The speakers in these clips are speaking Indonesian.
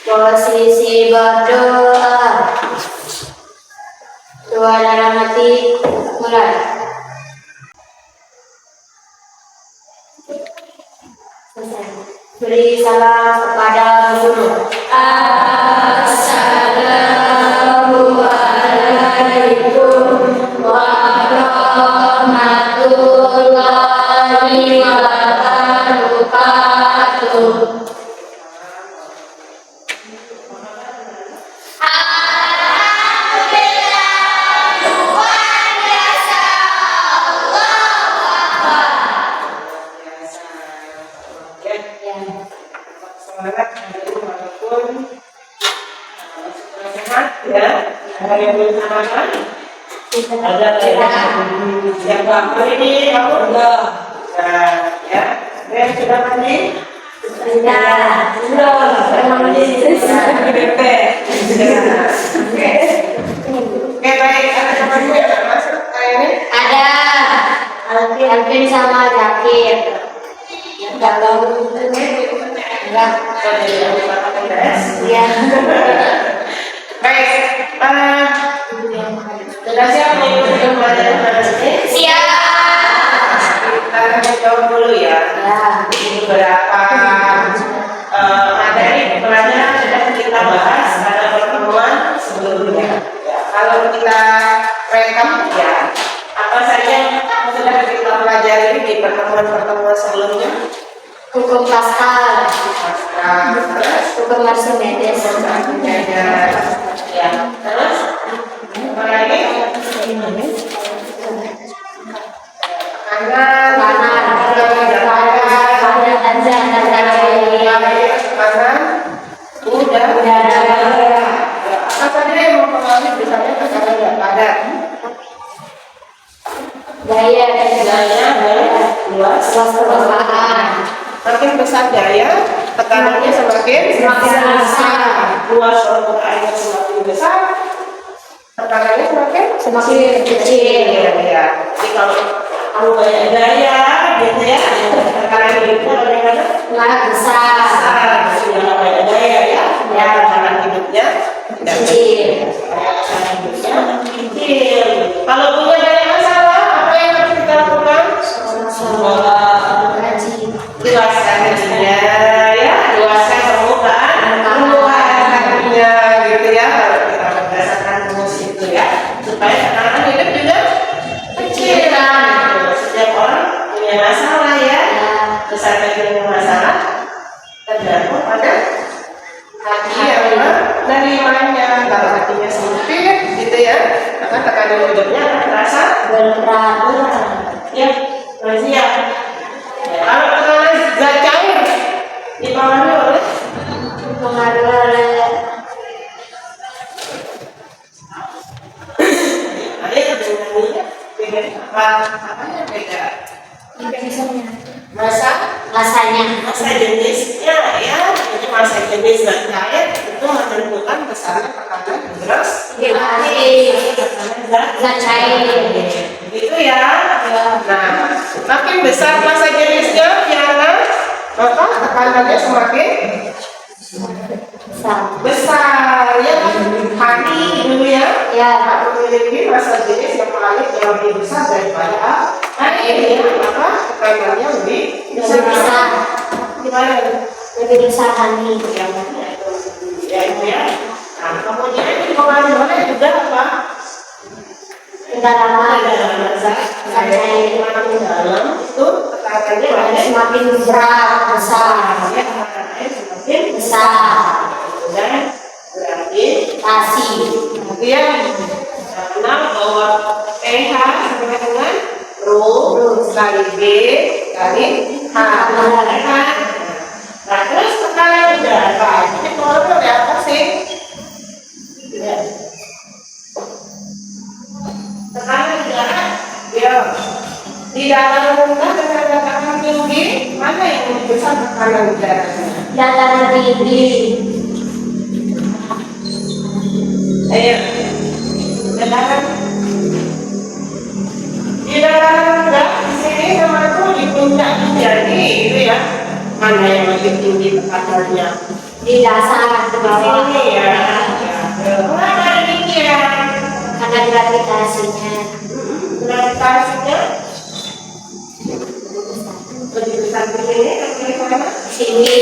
Posisi berdoa. Doa dalam hati mulai. Beri salam kepada guru. Assalamualaikum warahmatullahi wabarakatuh. Semangat walaupun sehat ya. Ada yang belum makan? Ada siapa hari ini kamu udah ya. Yang sudah mandi? Sudah mandi. BP. Oke baik. Ada teman yang masuk ini? Ada Alvin sama Zakir. Enggak tahu. Enggak. Iya. Baik. Sudah siap mengikuti pelajaran hari ini? Siap. Kita jawab dulu ya. Beberapa materi pelajaran sudah kita bahas pada pertemuan sebelumnya. Kalau kita rekap ya, apa saja yang sudah kita pelajari di pertemuan-pertemuan sebelumnya? Hukum Pascal, hukum Archimedes, ya. Terus apa lagi? Kanan, udara. Apa dia yang mempengaruhi misalnya tekanan yang padat? Gaya, luas permukaan. Makin besar gaya, tekanannya semakin besar. Luas permukaannya semakin besar, tekanannya semakin kecil. Ya. Jadi kalau kamu gaya, gitu ya, tekanan hidupnya kadang-kadang besar. Jangan gaya ya, tekanan hidupnya kecil. Kalau punya banyak masalah, apa yang harus kita lakukan? Luaskan hatinya, ya, luaskan permukaan hatinya, gitu ya. Kalau kita berdasarkan rumus itu ya, supaya tekanan hidup juga kecil. Setiap orang punya masalah ya, besar kecilnya masalah tergantung pada hati yang menerimanya. Kalau hatinya sempit, gitu ya, maka tekanan hidupnya akan terasa Berat. ya, siap. Kalau tekanan zat cair dipengaruhi oleh ada yang beda masa jenisnya ya. Jadi masa jenis zat cair itu menentukan besarnya tekanan hidros Zat cair. gitu ya. Nah, makin besar masa jenisnya Tiana, maka tekanannya semakin besar ya. Hani dulu ya, memiliki masa jenis yang paling lebih besar daripada air ya, maka tekanannya lebih besar. Gimana? Lebih besar Hani. Ya itu ya. Nah, kemudian ini dipengaruhi oleh juga apa? Kedalaman. Makin dalam itu tekanannya Semakin berat, besar. ya, tekanannya semakin Besar. dan berarti Kasih. kemudian karena bahwa pH sama dengan Rho kali B kali H. Nah, terus tekanan udara ini pengaruh oleh apa sih? Tekanan udara ya di dalam rendah dengan tekanan tinggi, mana yang lebih besar tekanan udaranya? Dataran tinggi. Ayo, dataran di dataran rendah di sini sama itu di puncak jadi itu ya, mana yang lebih tinggi tekanannya? di dasar di bawah. Ini ya. Kenapa demikian? Karena gravitasinya. Gravitasinya lebih besar di sini atau di mana? Sini.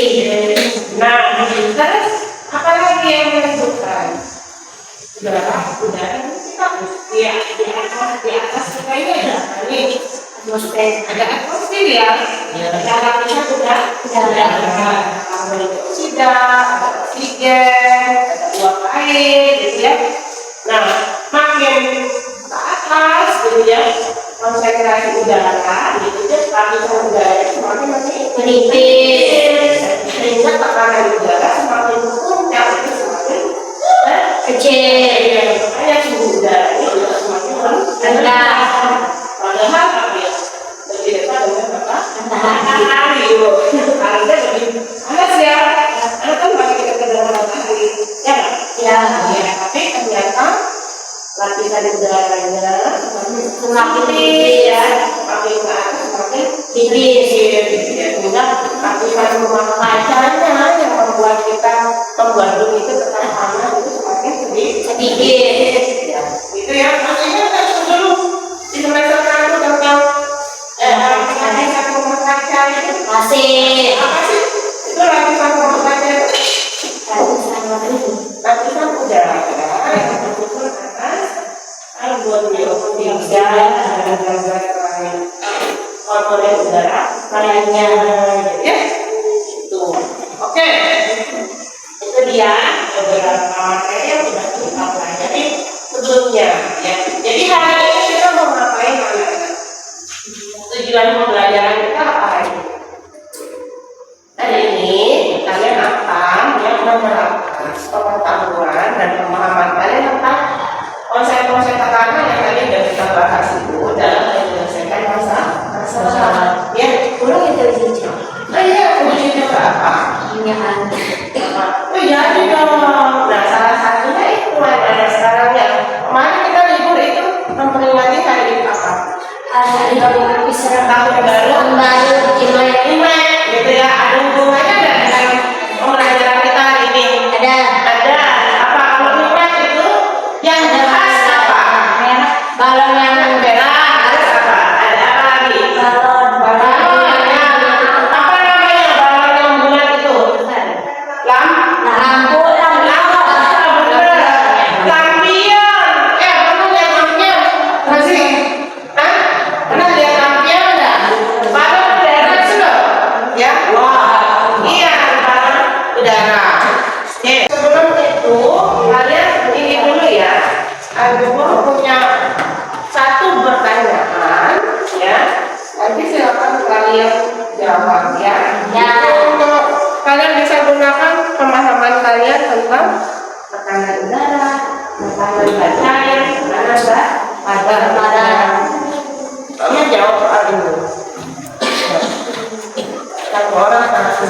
Nah, terus apa lagi yang menentukan? Udara ya, di atas kita ini ada ini Atmosfer. ada atmosfer ya. Dalamnya sudah ada karbon dioksida, ada oksigen, ada uap air, gitu ya. Nah, makin ke atas, gitu ya, konsentrasi udara, gitu ya, lapisan udara semakin Menipis. sehingga tekanan udara semakin puncak itu semakin Kecil. makanya suhu udaranya juga semakin Rendah. padahal apa ya lebih dekat dengan apa? Matahari. Bu. Harusnya lebih panas ya. Karena kan masih dekat dengan matahari, ya nggak? Ya. Ya, tapi ternyata lapisan udaranya Semakin tipis ya. semakin ke atas semakin Tipis. sehingga lapisan rumah kacanya yang membuat bumi itu tetap panas itu semakin Sedikit. ya, itu ya. Maksudnya kan dulu di semester 1 tentang lapisan rumah kaca itu Masih. apa sih? Itu lapisan rumah kaca itu lapisan udara yang tersusun atas karbon dioksida dan gas lain komponen udara lainnya, ya itu. Oke, itu dia beberapa materi yang sudah kita pelajari sebelumnya, ya. Jadi hari ini kita mau ngapain, anak-anak? Tujuan pembelajaran kita apa hari ini? Hari ini kalian akan menerapkan pengetahuan dan pemahaman kalian tentang konsep-konsep tekanan yang tadi sudah kita bahas itu dalam menyelesaikan masalah. Ya, Kurang intelijen. nah iya, ujian juga apa? Kenyaan. Oh jadi dong. Nah, salah satunya itu ada sekarang ya. Kemarin kita libur itu memperingati hari apa? Hari baru Tahun baru. Imlek. Imlek, gitu ya. Ada hubungannya nggak dengan pembelajaran kita hari ini? Ada. Ada. Apa kalau Imlek itu yang khas apa? Merah. Balon yang Merah. Terus apa? Ada apa lagi? balon. Balon yang apa namanya? Balon yang bulat itu? Lampu. Lampion. Pernah lihat lampion? Masih? Hah? Pernah lihat lampion nggak? Balon udara sudah? Ya? Wah, iya, balon udara. Oke. Sebelum itu, kalian ini dulu ya. Guru punya satu pertanyaan, ya. Nanti silakan kalian jawab ya. Ya. Untuk kalian bisa gunakan pemahaman kalian tentang tekanan udara, tekanan cair, tekanan padat. Kamu jawab soal ini. Yang orang tahu.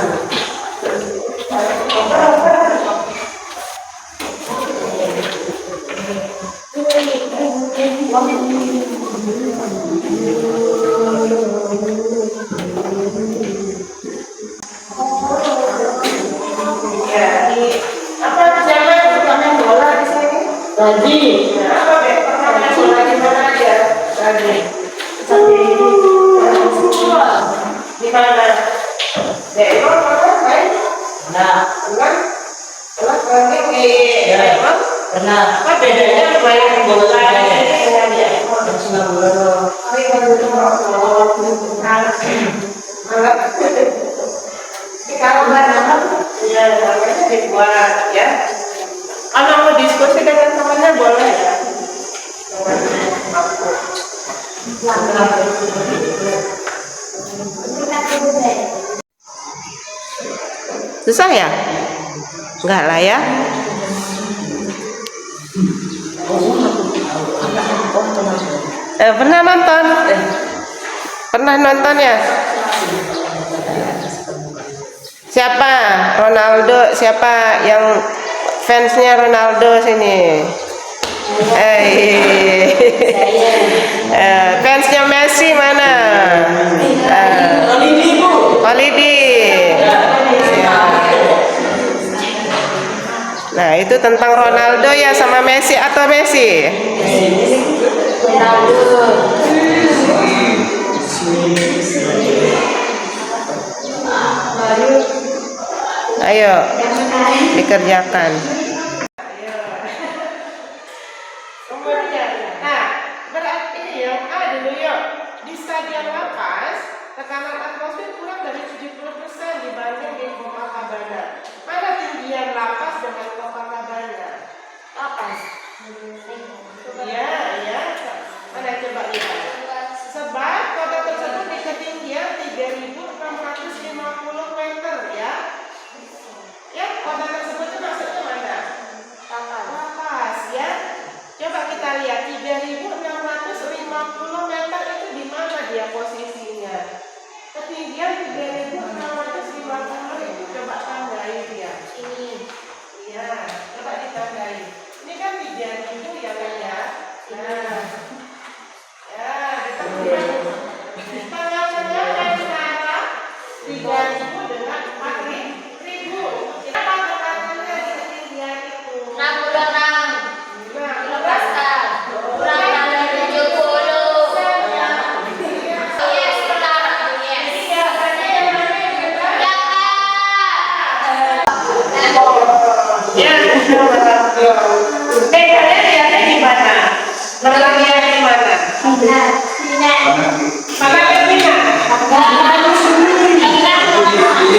Ya, apa siapa yang suka main bola di sini? Lagi. Nah, apa deh? Pernah main bola di mana aja? Tadi. Di mana? Emang pernah main? Nah. Pernah? Pernah di Emang? Pernah. Apa bedanya main bola di sini dengan di Emang? Kalau ya namanya dibuat ya. Kalau mau diskusi dengan temannya boleh ya. Susah ya? Enggak lah ya. Pernah nonton? Pernah nonton ya? Siapa? Ronaldo. Siapa yang fansnya Ronaldo sini? Fansnya Messi mana? Walidi. Nah, itu tentang Ronaldo ya sama Messi atau Messi? Ronaldo. Ayo, dikerjakan. Kemudian, nah, berarti yang A dulu yuk. Di stadion lapas, tekanan atmosfer kurang dari 70% dibanding di Copacabana. Mana tinggian lapas dengan Copacabana? Lapas. Ya, ya. Mana coba lihat. Sebab kota tersebut di ketinggian 3.650 meter ya. Ya, kota tersebut itu maksudnya mana? Lapas ya. Coba kita lihat 3.650 meter itu di mana dia posisinya? Ketinggian 3.650 itu coba tandai dia. Ini. Iya, coba ditandai. Ini kan 3.000 ya kan ya? Nah, ya di tengah-tengah antara 3.000 dengan 4.000. Kita patokannya di ketinggian itu. 66. Nah, Lepaskan. Kurang dari 70. Yes, benar. Yes. ya, kalian lihatnya di mana? Letaknya di mana? Mana Pepina? Di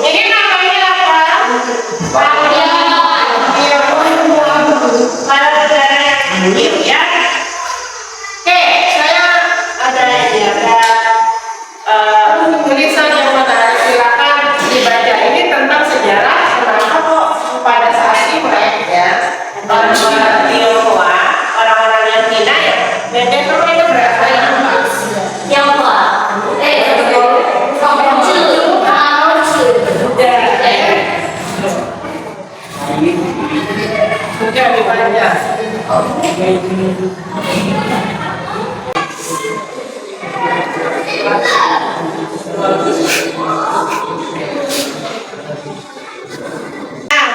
Ini namanya apa? Kalau saudara yang ya. Oke, saya ada ini ada tulisan yang menarik, silakan dibaca. Ini tentang sejarah kenapa kok pada saat Imlek ya orang-orang Tionghoa, orang-orang yang Cina ya, bebek itu berapa ya? Yang apa? Sudah dibaca. Nah,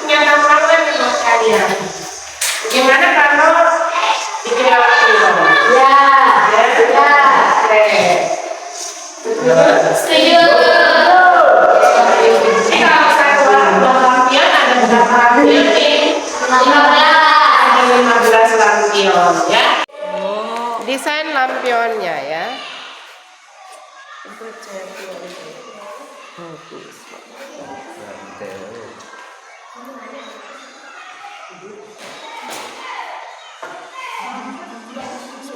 nyatakan nih mas kalian. Gimana kalau bikin lampion? Ya. Setuju. Ini kalau saya buat lampion ada berapa lampion nih? 15 lampion ya. Desain lampionnya ya.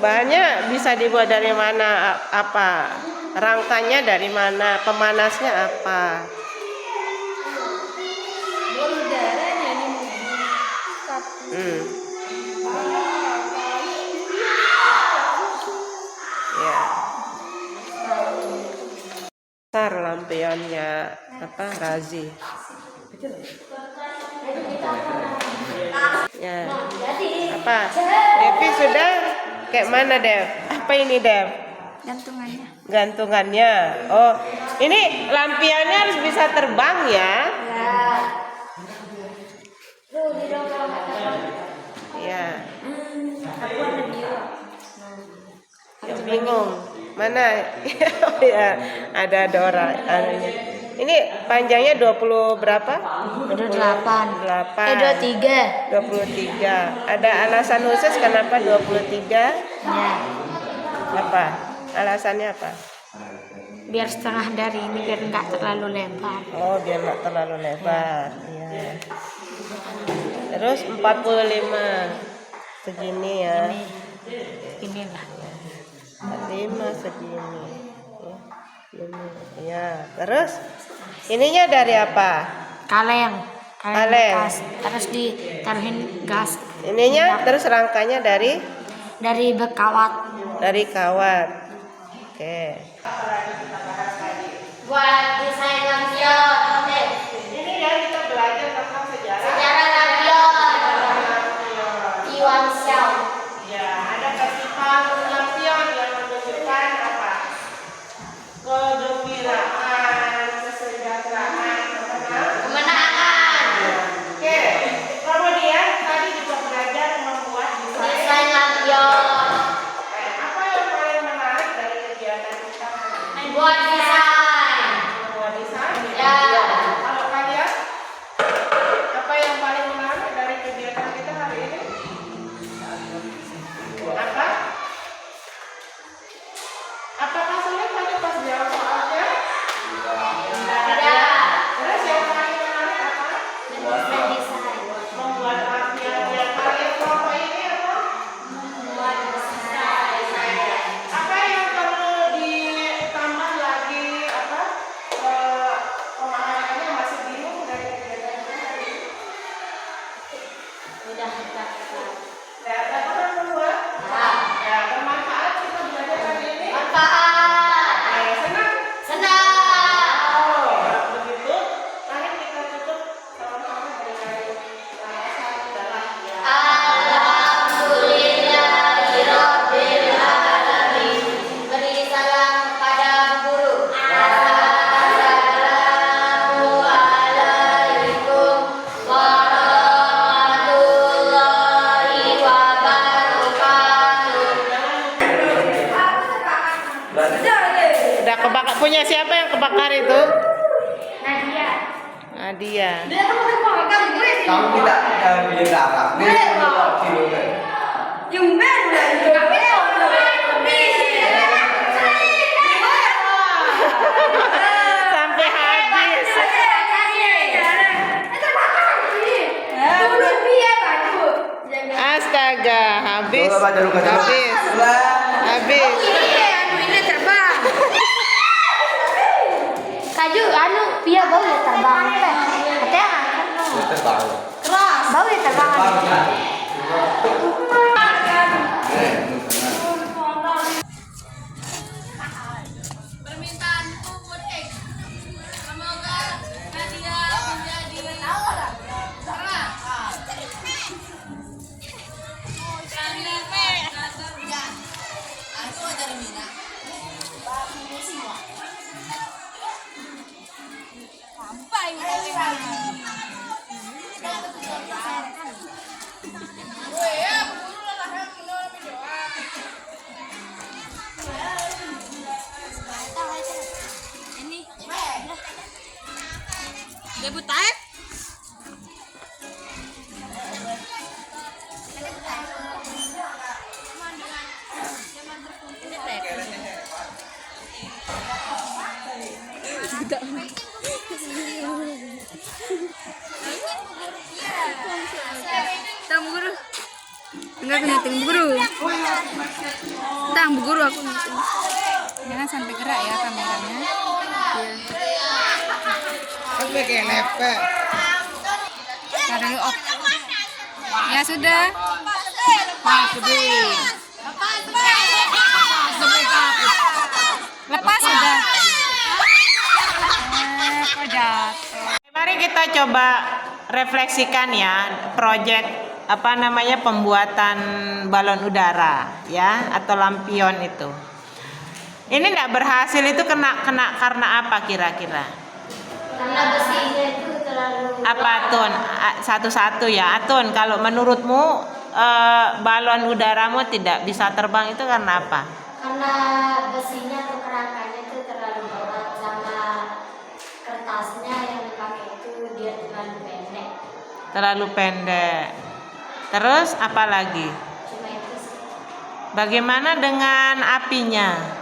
Bahannya bisa dibuat dari mana? Apa? Rangkanya dari mana? Pemanasnya apa? Ya. Besar lampionnya apa? Razi. Ya. Apa? Devi sudah? Kayak mana Dev? Apa ini Dev? Gantungannya. Gantungannya. Oh, ini lampionnya harus bisa terbang ya? Ya. Ya bingung. Mana? Ya, ada Dora. Ini panjangnya 20 berapa? 28. 8. 23. 23. Ada alasan khusus kenapa 23? Ya. Apa? Alasannya apa? Biar setengah dari ini biar nggak terlalu lebar. Oh, biar nggak terlalu lebar. Iya. Terus 45 segini ya. Inilah. 45 segini. Ini. Ya. Terus ininya dari apa? Kaleng. Kaleng. Gas. Terus ditaruhin gas. Ininya terus rangkanya dari Bekawat. kawat. Oke. Buat desain lampion. Ini ya kita belajar tentang sejarah. Sejarah lampion. Iwan Xiao. sudah dikatakan. Ya, dapat yang kedua. Ya, bermanfaat kita belajar hari ini. Manfaat. Senang. Senang. Oh, begitu. Mari kita tutup sama-sama dengan salam ya. Alhamdulillahirabbil alamin. Beri salam kepada guru. Assalamualaikum warahmatullahi wabarakatuh. Udah kebakar, punya siapa yang kebakar itu? Nadia. Nadia. Kamu tidak bikin darah. Sampai habis. Astaga, habis. Habis. Habis. Kaju, anu, pia bau ya terbang. Katanya keras. Bau ya terbang. Permintaanku buat semoga Nadia menjadi keras. Debut taek. Tang guru. Enggak punya ting guru. Tang guru aku. Jangan sampai gerak ya kameranya. Sampai kayak lepek. Taruh off. Ya sudah. Lepas sudah. Kok jatuh. Mari kita coba refleksikan ya proyek apa namanya pembuatan balon udara ya atau lampion itu. Ini tidak berhasil itu kena karena apa kira-kira? Karena besinya itu terlalu Apa Atun? Satu-satu ya Atun. Kalau menurutmu balon udaramu tidak bisa terbang itu karena apa? karena besinya atau kerangkanya itu terlalu berat sama kertasnya yang dipakai itu dia terlalu pendek. Terlalu pendek. Terus apa lagi? Cuma itu sih. Bagaimana dengan apinya?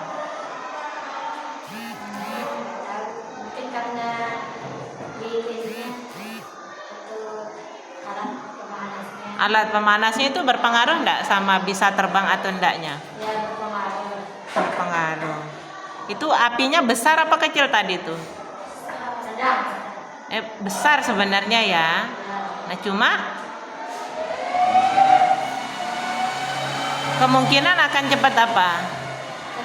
Mungkin karena lilinnya atau alat pemanasnya Alat pemanasnya itu berpengaruh enggak sama bisa terbang atau enggaknya? ya berpengaruh. Berpengaruh. Itu apinya besar apa kecil tadi tuh? Sedang. Besar sebenarnya ya. Nah cuma kemungkinan akan cepat apa?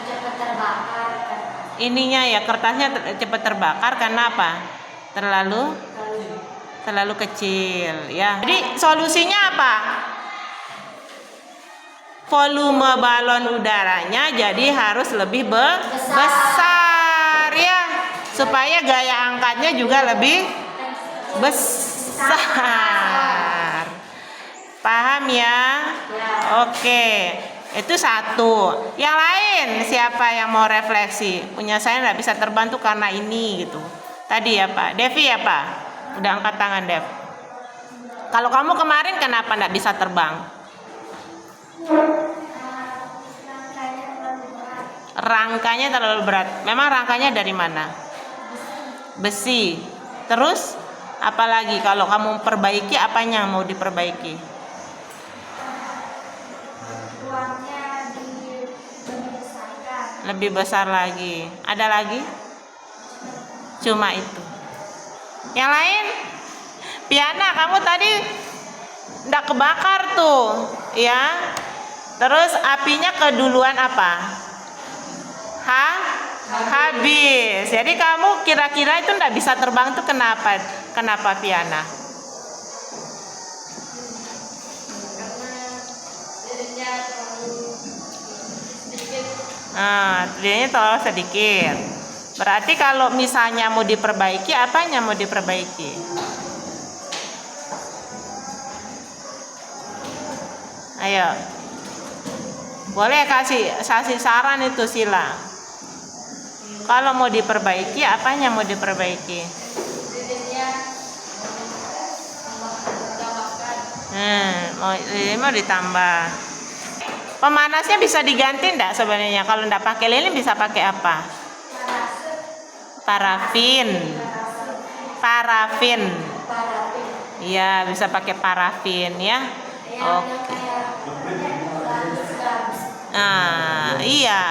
Cepat terbakar kan. Ininya ya kertasnya cepat terbakar karena apa? Terlalu kecil ya. Jadi solusinya apa? Volume balon udaranya jadi harus lebih besar ya, supaya gaya angkatnya juga lebih besar. Paham ya? Oke, itu satu. Yang lain siapa yang mau refleksi? Punya saya nggak bisa terbang tuh karena ini gitu. Tadi ya Pak, Devi ya Pak? Udah angkat tangan Dev. Kalau kamu kemarin kenapa nggak bisa terbang? Rangkanya terlalu berat. Memang rangkanya dari mana? Besi. Terus apalagi kalau kamu perbaiki apanya yang mau diperbaiki? Lebih besar lagi. Ada lagi? Cuma itu. Yang lain? Piana, kamu tadi ndak kebakar tuh, ya. Terus apinya keduluan apa? Habis. Jadi kamu kira-kira itu ndak bisa terbang tuh kenapa? Kenapa, Piana? Lilinnya terlalu sedikit. Berarti kalau misalnya mau diperbaiki, apanya mau diperbaiki? Ayo. Boleh kasih saran itu, Sila. Kalau mau diperbaiki, apanya mau diperbaiki? Lilin mau ditambah. Pemanasnya bisa diganti enggak sebenarnya? Kalau enggak pakai lilin bisa pakai apa? Parafin. Iya, bisa pakai parafin ya. Oke. Nah, iya.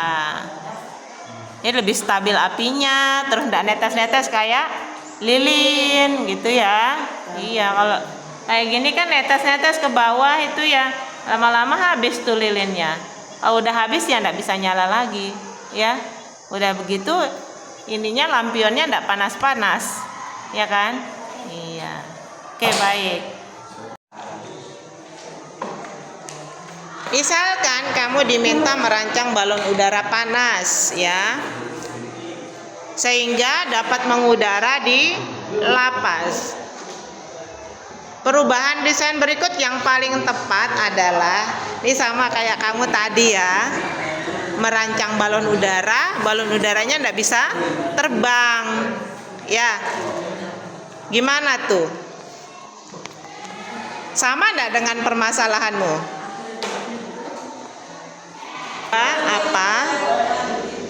Ini lebih stabil apinya, terus enggak netes-netes kayak lilin gitu ya. Iya, kalau kayak gini kan netes-netes ke bawah itu ya, lama-lama habis tuh lilinnya. Kalau udah habis ya enggak bisa nyala lagi, ya. Udah begitu ininya lampionnya enggak panas-panas, ya kan? Iya. Oke, baik. Misalkan kamu diminta merancang balon udara panas, ya, sehingga dapat mengudara di lapas. Perubahan desain berikut yang paling tepat adalah, ini sama kayak kamu tadi ya, merancang balon udaranya nggak bisa terbang, ya. Gimana tuh? Sama nggak dengan permasalahanmu? Apa?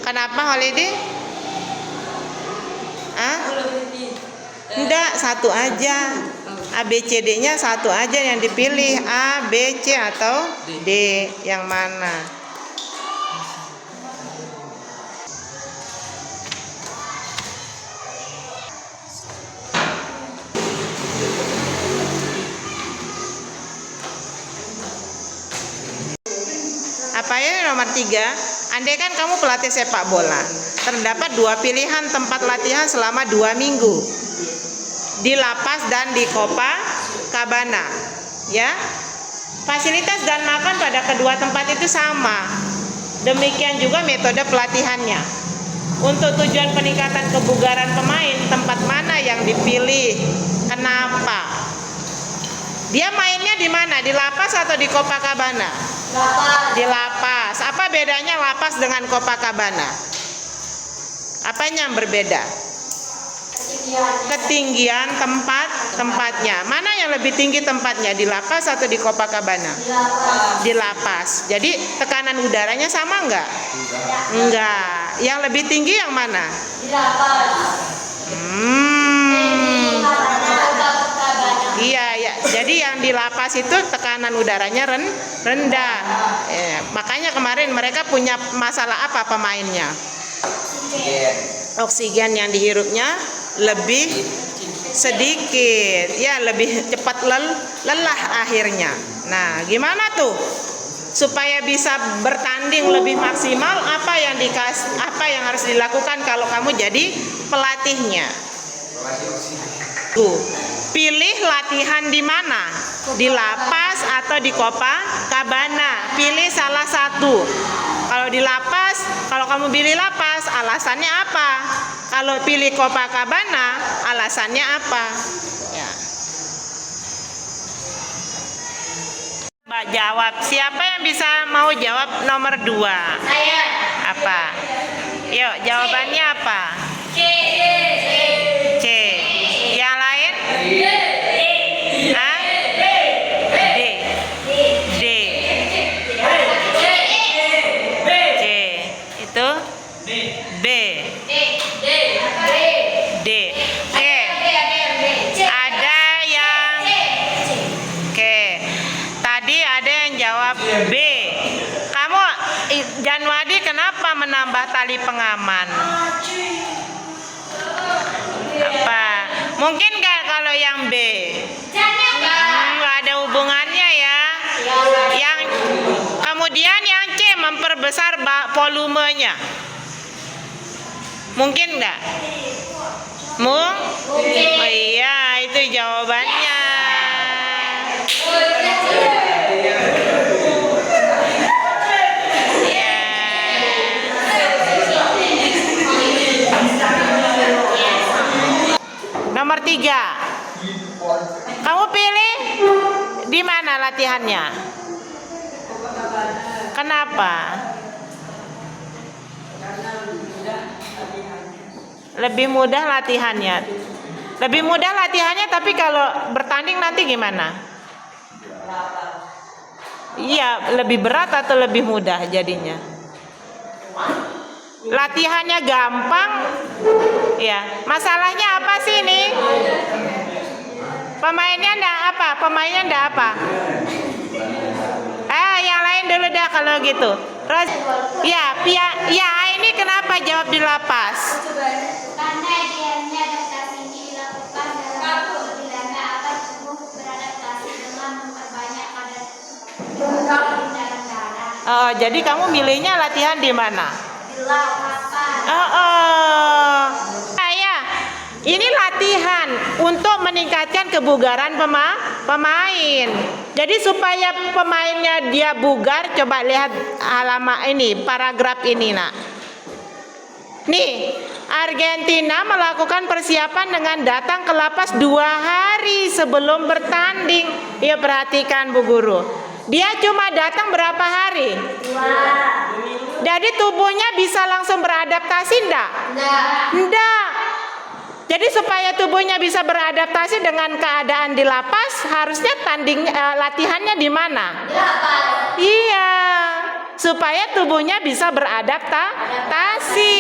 Kenapa Holiday? Enggak, satu aja. A, B, C, D-nya satu aja yang dipilih. A, B, C atau D. Yang mana? Apa ya nomor 3? Andai kan kamu pelatih sepak bola, terdapat 2 pilihan tempat latihan selama 2 minggu, di lapas dan di Copacabana, ya. Fasilitas dan makan pada kedua tempat itu sama. Demikian juga metode pelatihannya. Untuk tujuan peningkatan kebugaran pemain, tempat mana yang dipilih? Kenapa? Dia mainnya di mana? Di lapas atau di Copacabana? Di lapas. Apa bedanya lapas dengan Copacabana? Apanya yang berbeda? Ketinggian tempatnya. Mana yang lebih tinggi tempatnya? Di lapas atau di Copacabana? Di lapas. Jadi tekanan udaranya sama enggak? Enggak. Yang lebih tinggi yang mana? Di lapas. Iya, ya. Jadi yang di lapas itu tekanan udaranya rendah. Makanya kemarin mereka punya masalah apa pemainnya? Oksigen yang dihirupnya lebih sedikit, ya, lebih cepat lelah akhirnya. Nah, gimana tuh supaya bisa bertanding lebih maksimal? Apa yang harus dilakukan kalau kamu jadi pelatihnya? Pilih latihan di mana? Di lapas atau di Copacabana? Pilih salah satu. Kalau di lapas, kalau kamu pilih lapas, alasannya apa? Kalau pilih Copacabana, alasannya apa? Ya. Mbak jawab. Siapa yang bisa mau jawab nomor 2? Saya. Apa? Yuk, jawabannya apa? C. Yang lain? Itu B. D. Oke. Ada yang Oke. Tadi ada yang jawab B. Kamu Janwadi kenapa menambah tali pengaman? Apa? Mungkin nggak kalau yang B? Nggak ada hubungannya volumenya? Mungkin enggak? Mungkin. Oh iya, itu jawabannya. Nomor 3. Kamu pilih di mana latihannya? Kenapa? Lebih mudah latihannya. Lebih mudah latihannya, tapi kalau bertanding nanti gimana? Iya, lebih berat atau lebih mudah jadinya? Latihannya gampang. Ya, masalahnya apa sih ini? Pemainnya ndak apa? Pemainnya ndak apa? Yang lain dulu dah kalau gitu. Terus, ya, ini kenapa jawab di lapas? Karena diamnya adaptasi ini dilakukan dalam waktu lama agar tubuh beradaptasi dengan memperbanyak kadar hemoglobin dalam darah. Oh, jadi kamu milihnya latihan di mana? Di lapas. Ini latihan untuk meningkatkan kebugaran pemain. Jadi supaya pemainnya dia bugar, coba lihat halaman ini, paragraf ini, nak. Nih, Argentina melakukan persiapan dengan datang ke lapas 2 hari sebelum bertanding. Ya, perhatikan Bu Guru. Dia cuma datang berapa hari? 2. Jadi tubuhnya bisa langsung beradaptasi enggak? Enggak. Jadi supaya tubuhnya bisa beradaptasi dengan keadaan di lapas, harusnya latihannya di mana? Di lapas. Iya, supaya tubuhnya bisa beradaptasi.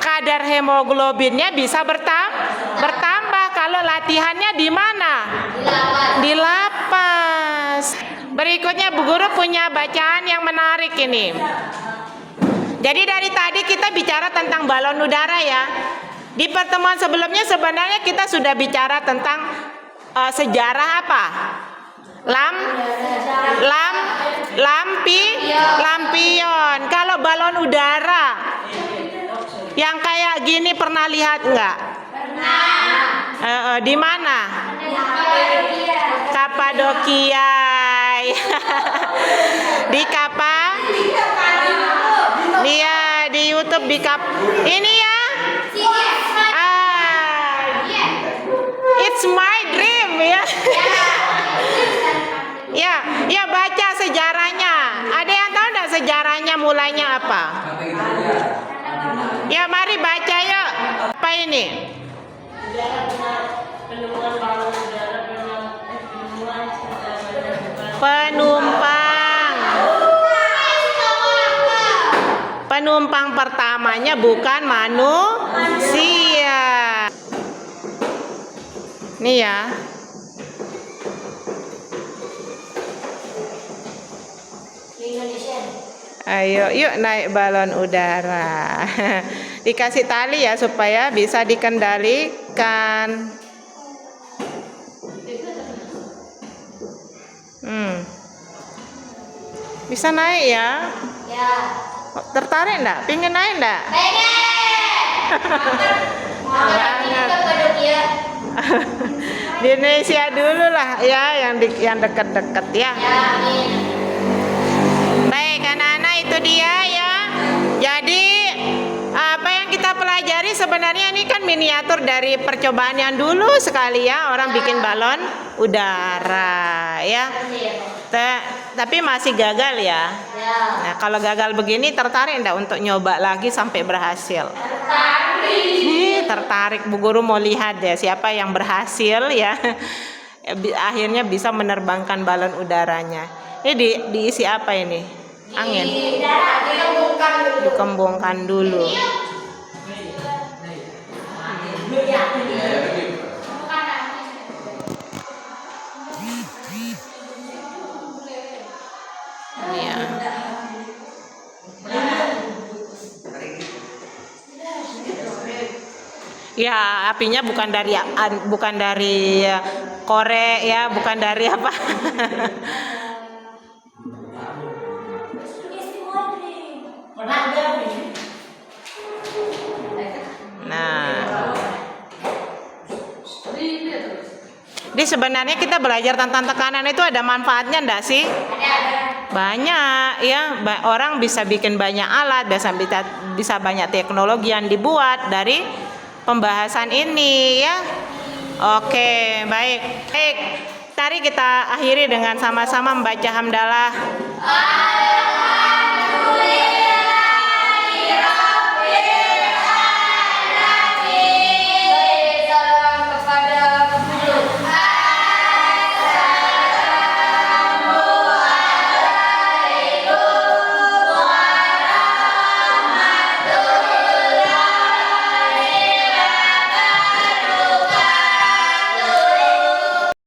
Kadar hemoglobinnya bisa bertambah kalau latihannya di mana? Di lapas. Berikutnya Bu Guru punya bacaan yang menarik ini. Jadi dari tadi kita bicara tentang balon udara ya. Di pertemuan sebelumnya sebenarnya kita sudah bicara tentang sejarah apa? Lampion. Kalau balon udara yang kayak gini pernah lihat nggak? Pernah. Di mana? Kapadokia. Di Dia di YouTube ini ya. It's my dream ya. Ya baca sejarahnya. Ada yang tahu enggak sejarahnya mulainya apa? Ya mari baca yuk. Apa ini? Penumpang pertamanya bukan manusia. Nih ya. Ayo, yuk naik balon udara. Dikasih tali ya supaya bisa dikendalikan. Bisa naik ya? Ya. Tertarik enggak? Pengen naik enggak? Di Indonesia dulu lah ya, yang dekat-dekat ya. Baik anak-anak, itu dia ya. Jadi apa yang kita pelajari sebenarnya ini kan miniatur dari percobaan yang dulu sekali ya, orang bikin balon udara ya. Tapi masih gagal ya. Nah kalau gagal begini tertarik enggak untuk nyoba lagi sampai berhasil? Tertarik. Bu Guru mau lihat ya siapa yang berhasil ya. Akhirnya bisa menerbangkan balon udaranya. Ini diisi apa ini? Angin. Dikembungkan dulu. Ya, apinya bukan dari korek ya, bukan dari apa. Pernah sebenarnya kita belajar tentang tekanan itu ada manfaatnya enggak sih? Banyak ya, orang bisa bikin banyak alat, bisa banyak teknologi yang dibuat dari pembahasan ini ya. Oke, baik. Baik, mari kita akhiri dengan sama-sama membaca hamdalah. Alhamdulillah.